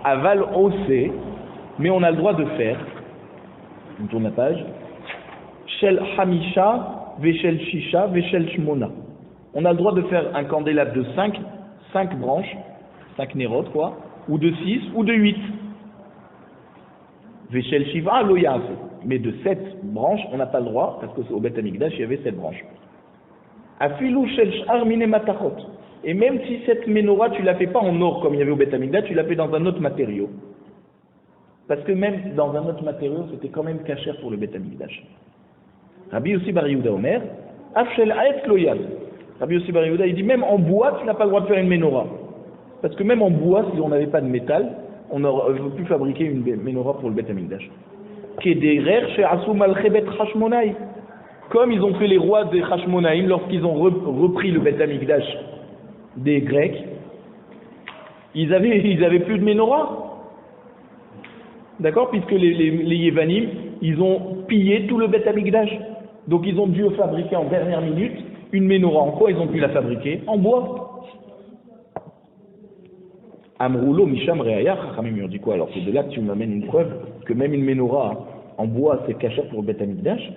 Aval osé, mais on a le droit de faire, on tourne la page, Shel Hamisha, Veshel Shisha, Veshel Shmona. On a le droit de faire un candélabre de 5 branches, 5 nérotes quoi, ou de 6 ou de 8. Veshel Shiva, Loyav. Mais de 7 branches, on n'a pas le droit, parce qu'au Beth Amikdash, il y avait 7 branches. Afilu Shel Sh'ar Mine Matachot. Et même si cette menorah, tu ne la fais pas en or comme il y avait au Beth Amikdash, tu la fais dans un autre matériau. Parce que même dans un autre matériau, c'était quand même cachère pour le Beth Amikdash. Rabbi Yossi Bar Yehuda Omer, Afshel Aetz Loyav. Rabbi Yossi Bar Yehuda, il dit même en bois, tu n'as pas le droit de faire une menorah. Parce que même en bois, si on n'avait pas de métal, on aurait pu fabriquer une menorah pour le Beth Amikdash. Comme ils ont fait les rois des Hashmonaïm lorsqu'ils ont repris le Beth Amikdash des Grecs, ils avaient plus de menorah. D'accord? Puisque les Yévanim, ils ont pillé tout le Beth Amikdash. Donc ils ont dû fabriquer en dernière minute une menorah. En quoi ils ont pu la fabriquer? En bois. Amroulo Misham Reaya, Chachamim lui dit quoi? Alors c'est de là que tu m'amènes une preuve que même une menorah en bois c'est cachère pour le Beth Amikdash.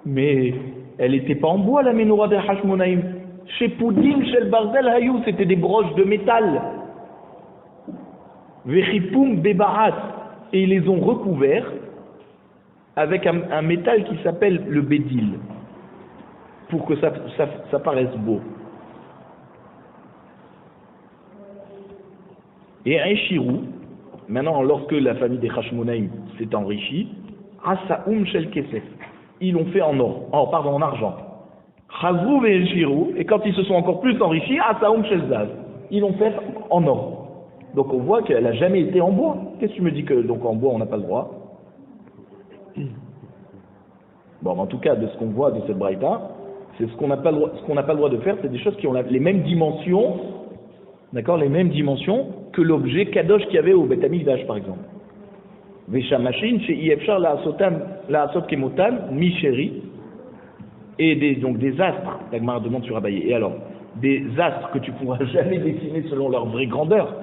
Mais elle n'était pas en bois la menorah des Hashmonaïm. Chez Poudim, chez le Barzel Hayou, c'était des broches de métal. Vechipum Bebarat. Et ils les ont recouverts avec un métal qui s'appelle le Bédil. Pour que ça paraisse beau. Et un Shirou, maintenant lorsque la famille des Hashmonaïm s'est enrichie, Asaoum Shel Kesef, ils l'ont fait en argent. Chazrou et Shirou, et quand ils se sont encore plus enrichis, Asaoum Shel Zav, ils l'ont fait en or. Donc on voit qu'elle n'a jamais été en bois. Qu'est-ce que tu me dis que donc en bois on n'a pas le droit? Bon, en tout cas, de ce qu'on voit de cette braïta, c'est ce qu'on n'a pas le droit de faire, c'est des choses qui ont les mêmes dimensions. D'accord, les mêmes dimensions que l'objet kadosh qu'il y avait au Beth Amikdash par exemple. Veshamachin chez Yefshar la asot kemotan misheri et donc des astres. La Gemara demande sur Abaye. Et alors des astres que tu pourras jamais dessiner selon leur vraie grandeur.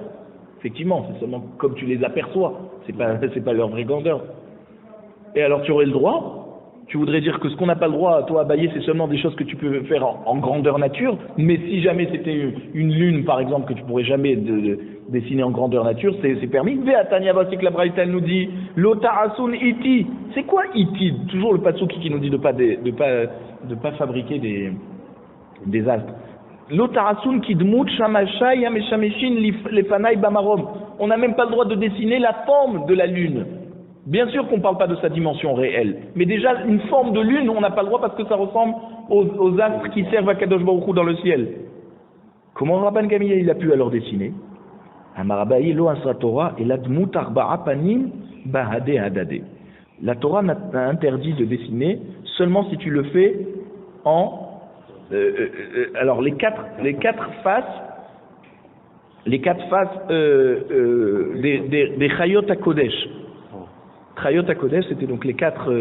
Effectivement, c'est seulement comme tu les aperçois. C'est pas leur vraie grandeur. Et alors tu aurais le droit? Tu voudrais dire que ce qu'on n'a pas le droit, toi, Abaye, c'est seulement des choses que tu peux faire en grandeur nature, mais si jamais c'était une lune, par exemple, que tu pourrais jamais dessiner en grandeur nature, c'est permis. Ve'atania basik la braïta nous dit, l'otarasun iti. C'est quoi iti? Toujours le pasuk qui nous dit de pas fabriquer des astres. L'otarasun kidmut shamashai yameshameshin lefanai bamarom. On n'a même pas le droit de dessiner la forme de la lune. Bien sûr qu'on ne parle pas de sa dimension réelle, mais déjà une forme de lune, on n'a pas le droit parce que ça ressemble aux astres qui servent à Kadosh Baruch Hu dans le ciel. Comment Rabban Gamliel il a pu alors dessiner? Amarabaï lo asra Torah et l'admut arba'a panim bahade hadade. La Torah n'a interdit de dessiner seulement si tu le fais en alors les quatre faces des Chayot HaKodesh. Chayot HaKodesh, c'était donc les quatre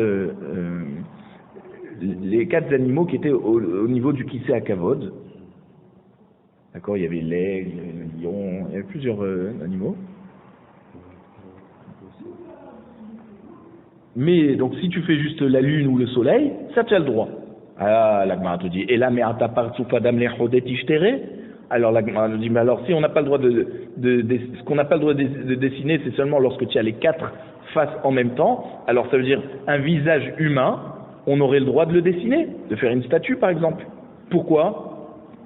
animaux qui étaient au niveau du Kisei HaKavod. D'accord, il y avait l'aigle, le lion, il y avait plusieurs animaux. Mais donc si tu fais juste la lune ou le soleil, ça tu as le droit. Ah, la Gemara te dit, et là, mais à ta part, alors la Gemara nous dit, mais alors si on n'a pas le droit ce qu'on n'a pas le droit de dessiner, c'est seulement lorsque tu as les quatre faces en même temps, alors ça veut dire un visage humain, on aurait le droit de le dessiner, de faire une statue par exemple. Pourquoi?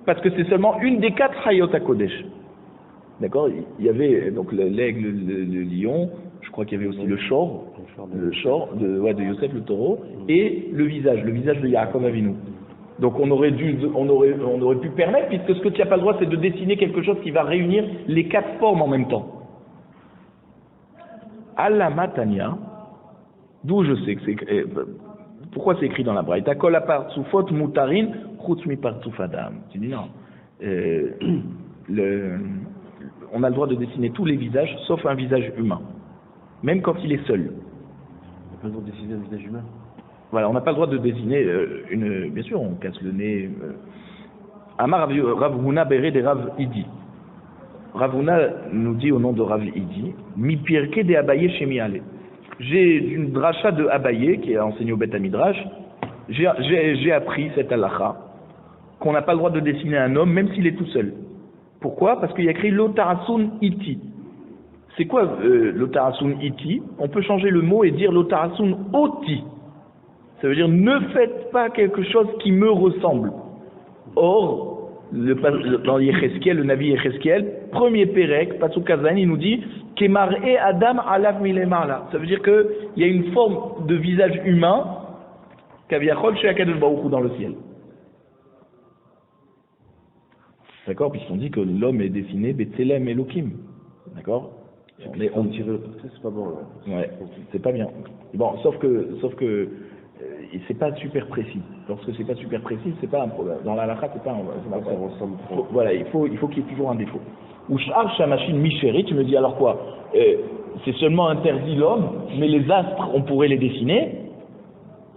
Parce que c'est seulement une des quatre Chayot HaKodesh. D'accord? Il y avait donc l'aigle, le lion, je crois qu'il y avait aussi le shor de Yosef le taureau, et le visage de Yaakov Avinu. Donc on aurait pu permettre, puisque ce que tu n'as pas le droit, c'est de dessiner quelque chose qui va réunir les quatre formes en même temps. Allah Matania, d'où je sais que c'est. Pourquoi c'est écrit dans la Braïta? Kol apartsufot mutarin chutz mi partsuf adam. Tu dis non. On a le droit de dessiner tous les visages, sauf un visage humain, même quand il est seul. On n'a pas le droit de dessiner un visage humain. Voilà, on n'a pas le droit de dessiner bien sûr, on casse le nez. Amar Rav Huna Bere de Rav Idi. Ravuna nous dit au nom de Rav Idi, Mi pirke de Abaye chez Miale. J'ai une dracha de Abaye qui est enseigné au Beth Midrash. J'ai appris cette halakha qu'on n'a pas le droit de dessiner un homme même s'il est tout seul. Pourquoi? Parce qu'il y a écrit Lotarasun iti. C'est quoi Lotarasun iti? On peut changer le mot et dire Lotarasun oti. Ça veut dire ne faites pas quelque chose qui me ressemble. Or, dans Yecheskel, le Navi Yecheskel, premier Pérec, Pasuk Kazan, il nous dit Kemar'e Adam alav milemala. Ça veut dire qu'il y a une forme de visage humain, Kaviachol chez Akadosh Baruch Hu dans le ciel. D'accord? Puisqu'on dit que l'homme est dessiné Betselem Elohim. D'accord? On tire le portrait, c'est pas bon là. Ouais, c'est pas bien. Bon, sauf que c'est pas super précis. Lorsque c'est pas super précis, c'est pas un problème. Dans la halakha, c'est pas un problème. Voilà, il faut qu'il y ait toujours un défaut. Ou sh'ar shamashim misheri, tu me dis alors quoi? C'est seulement interdit l'homme, mais les astres, on pourrait les dessiner.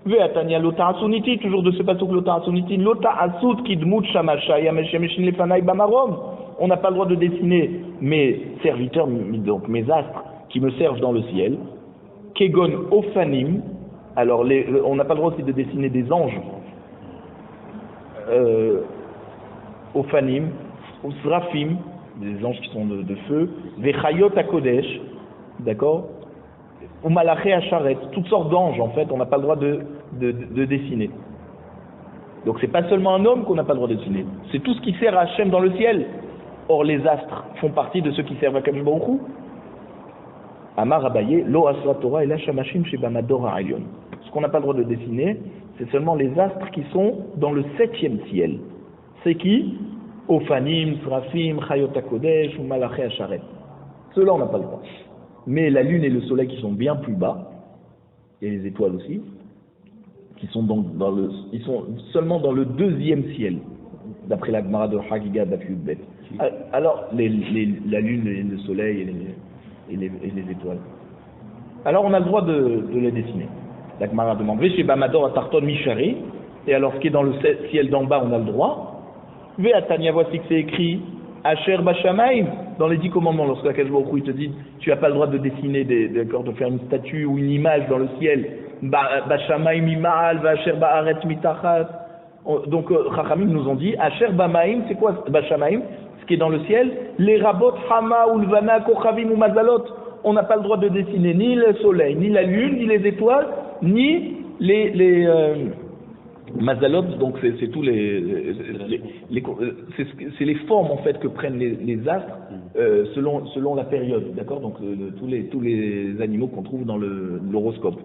Ve'atania lota asuniti, toujours de ce pasuk lota asuniti, lota asut kidmut shamashaya meshemeshin lefanai bamarom. On n'a pas le droit de dessiner mes serviteurs, donc mes astres, qui me servent dans le ciel. Kegon ofanim. Alors, on n'a pas le droit aussi de dessiner des anges, Ophanim, ou Srafim, des anges qui sont de feu, Vechayot Akodesh, d'accord, ou Malaché Acharet, toutes sortes d'anges en fait, on n'a pas le droit de dessiner. Donc c'est pas seulement un homme qu'on n'a pas le droit de dessiner, c'est tout ce qui sert à Hachem dans le ciel. Or les astres font partie de ceux qui servent à Kadosh Baruch Hu. Amar Abaye, Lo Asra Torah et la Shamashim Shebamador Ha'elyon. Ce qu'on n'a pas le droit de dessiner, c'est seulement les astres qui sont dans le 7e ciel. C'est qui? Ophanim, Srafim, Chayot HaKodesh ou Malaché Acharet. Ceux-là, on n'a pas le droit. Mais la lune et le soleil qui sont bien plus bas, et les étoiles aussi, qui sont ils sont seulement dans le 2e ciel, d'après la Gemara de Hagiga d'Afiyudbet. Alors, la lune et le soleil et les étoiles. Alors, on a le droit de les dessiner. La Gemara demande, chez Bamador à Tarton Mishari, et alors ce qui est dans le ciel d'en bas, on a le droit. Ve Atania, voici que c'est écrit, Asher Bashamaim, dans les 10 commandements, lorsque la Kadosh Baruch Hu te dit, tu n'as pas le droit de dessiner, de faire une statue ou une image dans le ciel, Bashamaim Imal, Asher Ba'aret Mitachat. Donc, Chachamim nous ont dit, Asher Bamaim, c'est quoi Bashamaim? Ce qui est dans le ciel, les Rabot, Hama, Ulvana, Kochavim ou Mazalot. On n'a pas le droit de dessiner ni le soleil, ni la lune, ni les étoiles, ni les mazalot, donc c'est tous c'est les formes en fait que prennent les astres selon la période, d'accord? Donc tous les animaux qu'on trouve dans l'horoscope.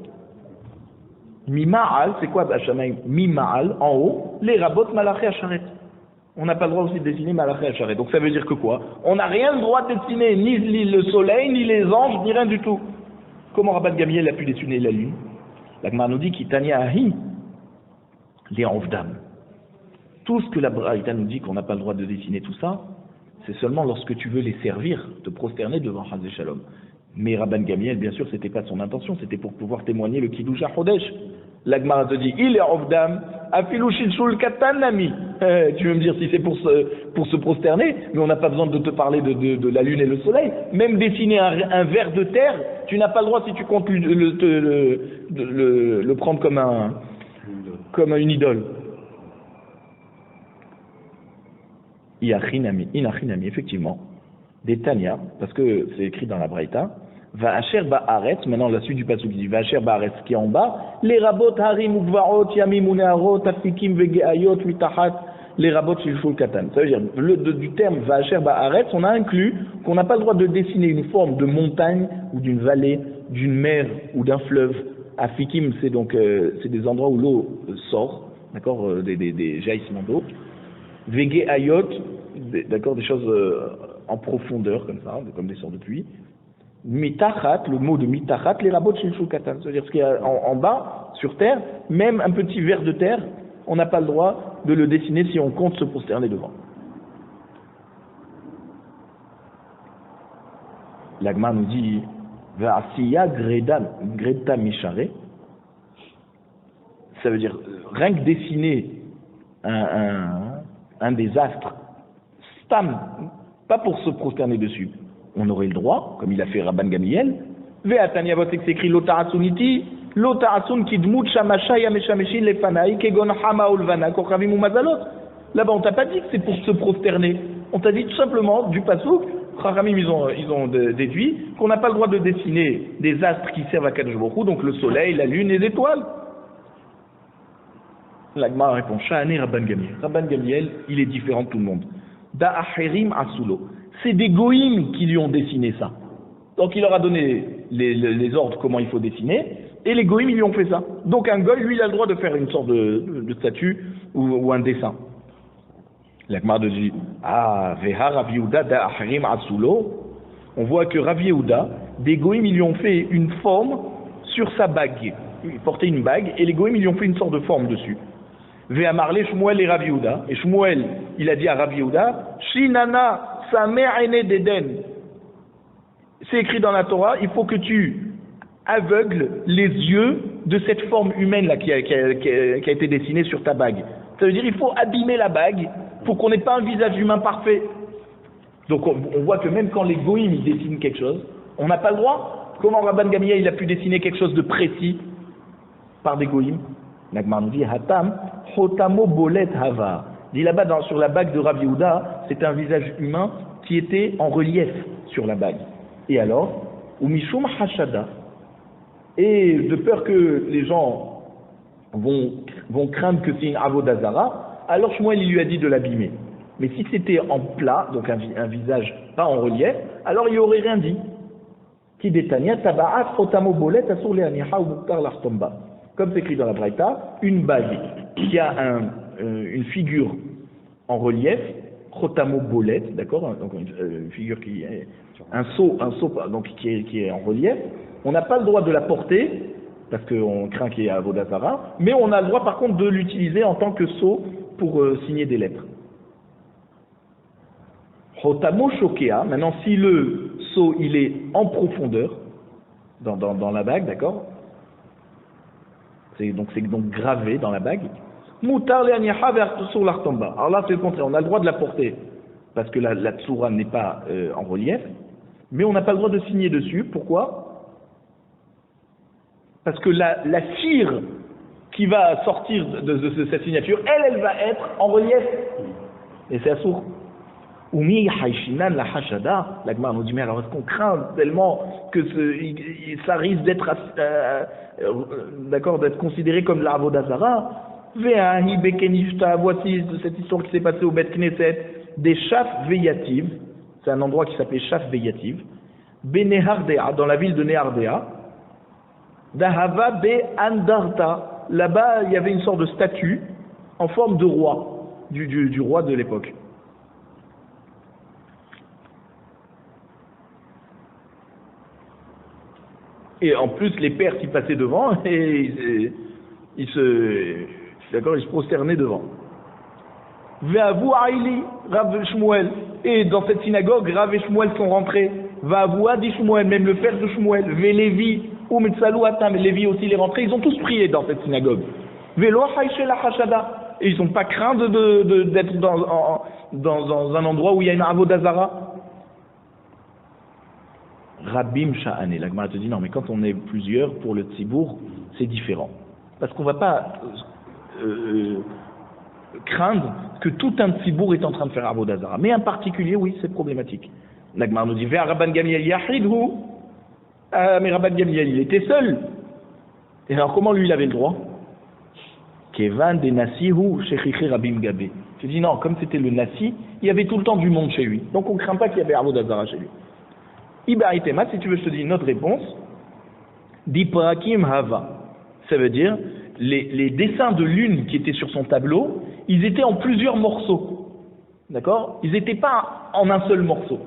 Mima'al, c'est quoi Bashamaim? Mima'al, en haut, les rabot malaché acharet. On n'a pas le droit aussi de dessiner malaché acharet. Donc ça veut dire que quoi? On n'a rien le droit de dessiner ni le soleil, ni les anges, ni rien du tout. Comment Rabban Gamliel a pu dessiner la lune? La Gemara nous dit qu'Itania Ahi, les Ovdam. Tout ce que la Braïta nous dit qu'on n'a pas le droit de dessiner tout ça, c'est seulement lorsque tu veux les servir, te prosterner devant Chazé Shalom. Mais Rabban Gamliel, bien sûr, c'était pas son intention, c'était pour pouvoir témoigner le Kiddush HaChodesh. La Gemara te dit, il est Ovdam, Afilu Shilshul Katan Nami. Tu veux me dire si c'est pour se prosterner, mais on n'a pas besoin de te parler de la lune et le soleil. Même dessiner un ver de terre, tu n'as pas le droit si tu comptes le prendre comme une idole. Inachinami, effectivement. Des Tanya, parce que c'est écrit dans la Braïta, va Asher Ba'aretz, maintenant la suite du passage qui dit va Asher Ba'aretz qui est en bas, les rabot harim ugvarot yamim uneharot afikim vegeayot mitachat les rabot shilshul katan. Ça veut dire du terme va Asher Ba'aretz, on a inclus qu'on n'a pas le droit de dessiner une forme de montagne ou d'une vallée, d'une mer ou d'un fleuve. Afikim, c'est donc c'est des endroits où l'eau sort, d'accord, des jaillissements d'eau. Vegeayot, d'accord, des choses en profondeur comme ça, comme des sortes de pluie. Mitachat, le mot de mitachat, les rabot shilshul katan, c'est-à-dire ce qu'il y a en bas, sur terre, même un petit ver de terre, on n'a pas le droit de le dessiner si on compte se prosterner devant. L'Agma nous dit Va'asiya greta mishare, ça veut dire rien que dessiner un des astres, stam, pas pour se prosterner dessus. On aurait le droit, comme il a fait Rabban Gamliel, Ve'atani avot, c'est écrit Lota'atsuniti, Lota'atsun kidmut shamasha yameshameshin lefanai kegon hama ulvana kochavim umazalot. Là-bas, on t'a pas dit que c'est pour se prosterner. On t'a dit tout simplement, du pasouk, Chachamim, ils ont déduit qu'on n'a pas le droit de dessiner des astres qui servent à Kadosh Baruch Hu, donc le soleil, la lune, les étoiles. La Gemara répond, Sha'ane Rabban Gamliel. Rabban Gamliel, il est différent de tout le monde. Da'acherim asulo. C'est des goïms qui lui ont dessiné ça. Donc il leur a donné les ordres comment il faut dessiner, et les goïms, ils lui ont fait ça. Donc un goï, lui, il a le droit de faire une sorte de statue ou un dessin. La Gemara dit, Veha Rav Yehuda da'acherim asulo. On voit que Rav Yehuda, des goïms, ils lui ont fait une forme sur sa bague. Il portait une bague, et les goïms, ils lui ont fait une sorte de forme dessus. Ve'amarle Shmuel et Rav Yehuda. Et Shmuel, il a dit à Rav Yehuda, Shinana samer ene d'Eden. C'est écrit dans la Torah, il faut que tu aveugles les yeux de cette forme humaine là qui a été dessinée sur ta bague. Ça veut dire il faut abîmer la bague pour qu'on n'ait pas un visage humain parfait. Donc on voit que même quand les goïms ils dessinent quelque chose, on n'a pas le droit. Comment Rabban Gamliel il a pu dessiner quelque chose de précis par des goïms? Nagmar nous dit Hatam Hotamo Bolet Hava. Dit là-bas sur la bague de Rav Yehuda, c'est un visage humain qui était en relief sur la bague. Et alors, Umishum Hashada. Et de peur que les gens vont craindre que c'est une Avodazara, alors Shmuel il lui a dit de l'abîmer. Mais si c'était en plat, donc un visage pas en relief, alors il n'y aurait rien dit. Qui détania Tabaat Hotamo Bolet Asur Leaniha ou Muktar Lartomba. Comme c'est écrit dans la Braïta, une bague qui a une figure en relief, Chotamo Bolet, d'accord, donc une figure qui est un sceau donc qui est en relief, on n'a pas le droit de la porter parce qu'on craint qu'il y ait Avodazara, mais on a le droit par contre de l'utiliser en tant que sceau pour signer des lettres. Chotamo Shokea, maintenant si le sceau il est en profondeur dans la bague, d'accord. C'est donc gravé dans la bague. Moutar le'aniha ve'artusur l'artomba. Alors là, c'est le contraire. On a le droit de la porter parce que la tsura n'est pas en relief, mais on n'a pas le droit de signer dessus. Pourquoi? Parce que la cire qui va sortir de cette signature, elle va être en relief. Et c'est assour. Umi haishinan la hashada. La Gemara nous dit, mais alors est-ce qu'on craint tellement que ça risque d'être d'accord, d'être considéré comme la Avodazara? Ve'ahi bekenishta, voici cette histoire qui s'est passée au Bet Knesset, des chafs veyativ, c'est un endroit qui s'appelait chaf veyativ, Benehardea, dans la ville de Nehardea, Dahava be Andarta, là-bas il y avait une sorte de statue en forme de roi, du roi de l'époque. Et en plus, les Perses, ils passaient devant et ils se prosternaient devant. Ve'avu Aïli, Rav Shmuel. Et dans cette synagogue, Rav et Shmuel sont rentrés. Ve'avu Adi Shmuel, même le père de Shmuel. Ve'Levi, Umetsalu Atam, Levi aussi les rentrés. Ils ont tous prié dans cette synagogue. Ve'lo Haïché la Hashada. Et ils n'ont pas craint d'être dans un endroit où il y a une Avodazara. Rabim Sha'ane. La Gemara te dit non, mais quand on est plusieurs pour le Tzibour, c'est différent. Parce qu'on ne va pas craindre que tout un Tzibour est en train de faire Avodazara. Mais un particulier, oui, c'est problématique. La Gemara nous dit Ve'a Rabban Gamliel Yahidhu. Mais Rabban Gamliel, il était seul. Et alors, comment lui, il avait le droit? Kevan de Nasihu Shechichi Rabim Gabé. Je dis non, comme c'était le Nasi, il y avait tout le temps du monde chez lui. Donc on ne craint pas qu'il y avait Avodazara chez lui. Ibaritema, si tu veux, je te dis une autre réponse. Diprakim Hava. Ça veut dire, les dessins de lune qui étaient sur son tableau, ils étaient en plusieurs morceaux. D'accord? Ils n'étaient pas en un seul morceau.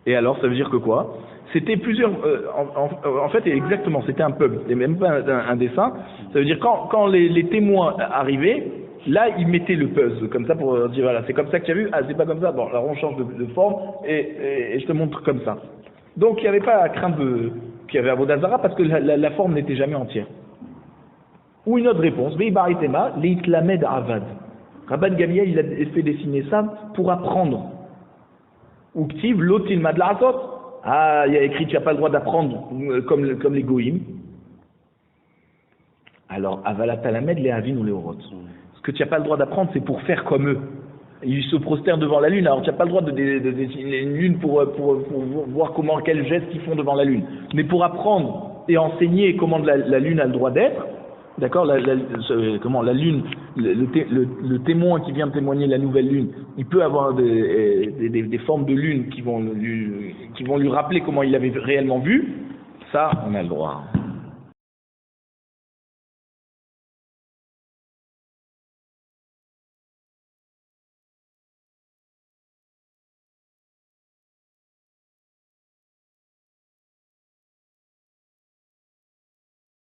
Et alors, ça veut dire que quoi? C'était plusieurs. En fait, exactement, c'était un pub. C'était même pas un dessin. Ça veut dire, quand les témoins arrivaient, là, ils mettaient le puzzle, comme ça, pour dire, voilà, c'est comme ça que tu as vu, ah, c'est pas comme ça, bon, alors on change de forme, et je te montre comme ça. Donc, il n'y avait pas à craindre qu'il y avait Avodazara, parce que la forme n'était jamais entière. Ou une autre réponse, Veibaritema, Leitlamed Avad. Rabban Gamliel, il a fait dessiner ça pour apprendre. Uktiv lotil madla'atot. Ah, il y a écrit tu n'as pas le droit d'apprendre comme les goïms. Alors, avalat talamed les avin ou les orot. Ce que tu n'as pas le droit d'apprendre, c'est pour faire comme eux. Ils se prosternent devant la lune. Alors, tu n'as pas le droit de dessiner une lune pour voir quel geste ils font devant la lune. Mais pour apprendre et enseigner comment la lune a le droit d'être, d'accord, la lune, le témoin qui vient témoigner la nouvelle lune, il peut avoir des formes de lune qui vont lui rappeler comment il avait réellement vu. Ça, on a le droit.